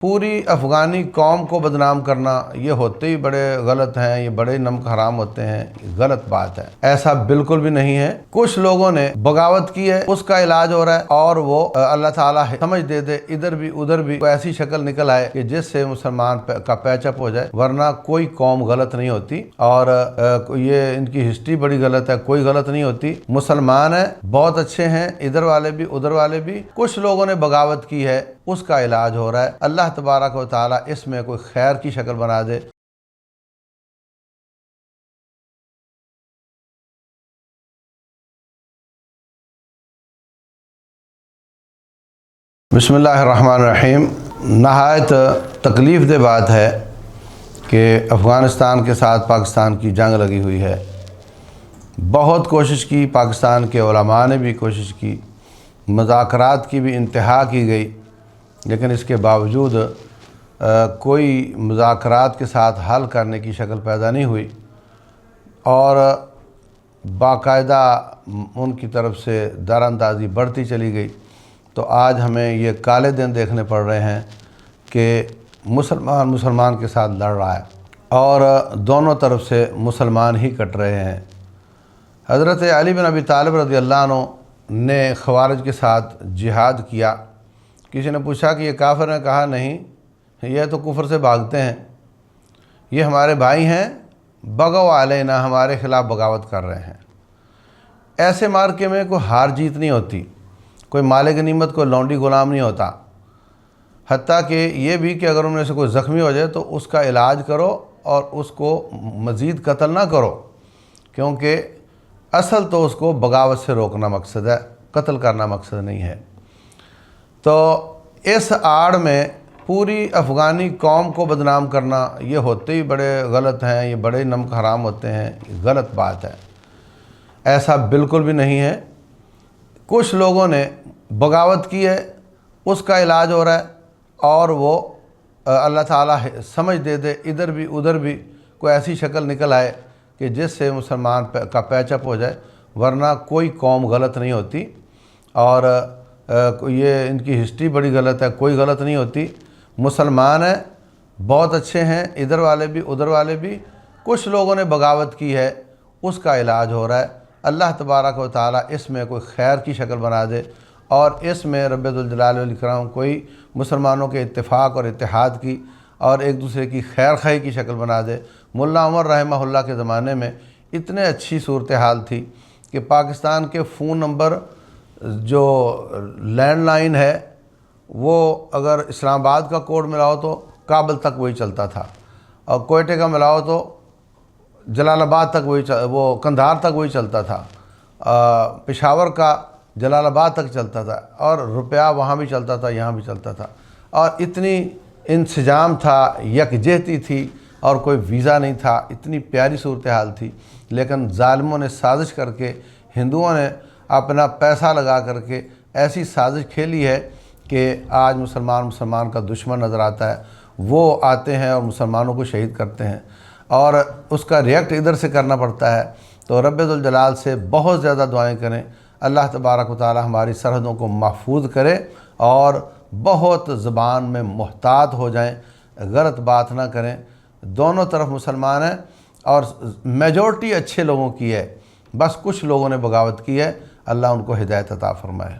پوری افغانی قوم کو بدنام کرنا یہ ہوتے ہی بڑے غلط ہیں، یہ بڑے نمک حرام ہوتے ہیں، غلط بات ہے، ایسا بالکل بھی نہیں ہے۔ کچھ لوگوں نے بغاوت کی ہے، اس کا علاج ہو رہا ہے، اور وہ اللہ تعالیٰ سمجھ دے دے ادھر بھی ادھر بھی کوئی ایسی شکل نکل آئے کہ جس سے مسلمان کا پیچ اپ ہو جائے، ورنہ کوئی قوم غلط نہیں ہوتی، اور یہ ان کی ہسٹری بڑی غلط ہے، کوئی غلط نہیں ہوتی۔ مسلمان ہیں، بہت اچھے ہیں، ادھر والے بھی ادھر والے بھی۔ کچھ لوگوں نے بغاوت کی ہے، اس کا علاج ہو رہا ہے، اللہ تبارک و تعالیٰ اس میں کوئی خیر کی شکل بنا دے۔ بسم اللہ الرحمن الرحیم۔ نہایت تکلیف دہ بات ہے کہ افغانستان کے ساتھ پاکستان کی جنگ لگی ہوئی ہے۔ بہت کوشش کی، پاکستان کے علماء نے بھی کوشش کی، مذاکرات کی بھی انتہا کی گئی، لیکن اس کے باوجود کوئی مذاکرات کے ساتھ حل کرنے کی شکل پیدا نہیں ہوئی، اور باقاعدہ ان کی طرف سے در اندازی بڑھتی چلی گئی۔ تو آج ہمیں یہ کالے دن دیکھنے پڑ رہے ہیں کہ مسلمان کے ساتھ لڑ رہا ہے، اور دونوں طرف سے مسلمان ہی کٹ رہے ہیں۔ حضرت علی بن ابی طالب رضی اللہ عنہ نے خوارج کے ساتھ جہاد کیا۔ کسی نے پوچھا کہ یہ کافر ہیں؟ کہا نہیں، یہ تو کفر سے بھاگتے ہیں، یہ ہمارے بھائی ہیں، بغوا علینا، ہمارے خلاف بغاوت کر رہے ہیں۔ ایسے مارکے میں کوئی ہار جیت نہیں ہوتی، کوئی مال غنیمت، کوئی لونڈی غلام نہیں ہوتا، حتیٰ کہ یہ بھی کہ اگر ان میں سے کوئی زخمی ہو جائے تو اس کا علاج کرو اور اس کو مزید قتل نہ کرو، کیونکہ اصل تو اس کو بغاوت سے روکنا مقصد ہے، قتل کرنا مقصد نہیں ہے۔ تو اس آڑ میں پوری افغانی قوم کو بدنام کرنا یہ ہوتے ہی بڑے غلط ہیں، یہ بڑے نمک حرام ہوتے ہیں، غلط بات ہے، ایسا بالکل بھی نہیں ہے۔ کچھ لوگوں نے بغاوت کی ہے، اس کا علاج ہو رہا ہے، اور وہ اللہ تعالیٰ سمجھ دے دے ادھر بھی ادھر بھی کوئی ایسی شکل نکل آئے کہ جس سے مسلمان کا پیچ اپ ہو جائے، ورنہ کوئی قوم غلط نہیں ہوتی، اور یہ ان کی ہسٹری بڑی غلط ہے، کوئی غلط نہیں ہوتی۔ مسلمان ہیں، بہت اچھے ہیں، ادھر والے بھی ادھر والے بھی۔ کچھ لوگوں نے بغاوت کی ہے، اس کا علاج ہو رہا ہے، اللہ تبارک و تعالیٰ اس میں کوئی خیر کی شکل بنا دے، اور اس میں رب ذوالجلال والاکرام کوئی مسلمانوں کے اتفاق اور اتحاد کی اور ایک دوسرے کی خیر خواہی کی شکل بنا دے۔ ملا عمر رحمہ اللہ کے زمانے میں اتنے اچھی صورتحال تھی کہ پاکستان کے فون نمبر جو لینڈ لائن ہے، وہ اگر اسلام آباد کا کوڈ ملاؤ تو کابل تک وہی چلتا تھا، اور کوئٹے کا ملاؤ تو جلال آباد تک وہ قندھار تک وہی چلتا تھا، پشاور کا جلال آباد تک چلتا تھا، اور روپیہ وہاں بھی چلتا تھا، یہاں بھی چلتا تھا، اور اتنی انسجام تھا، یکجہتی تھی، اور کوئی ویزا نہیں تھا، اتنی پیاری صورتحال تھی۔ لیکن ظالموں نے سازش کر کے، ہندوؤں نے اپنا پیسہ لگا کر کے ایسی سازش کھیلی ہے کہ آج مسلمان کا دشمن نظر آتا ہے، وہ آتے ہیں اور مسلمانوں کو شہید کرتے ہیں، اور اس کا ریئیکٹ ادھر سے کرنا پڑتا ہے۔ تو رب ذوالجلال سے بہت زیادہ دعائیں کریں، اللہ تبارک و تعالی ہماری سرحدوں کو محفوظ کرے، اور بہت زبان میں محتاط ہو جائیں، غلط بات نہ کریں۔ دونوں طرف مسلمان ہیں، اور میجورٹی اچھے لوگوں کی ہے، بس کچھ لوگوں نے بغاوت کی ہے، اللہ ان کو ہدایت عطا فرمائے۔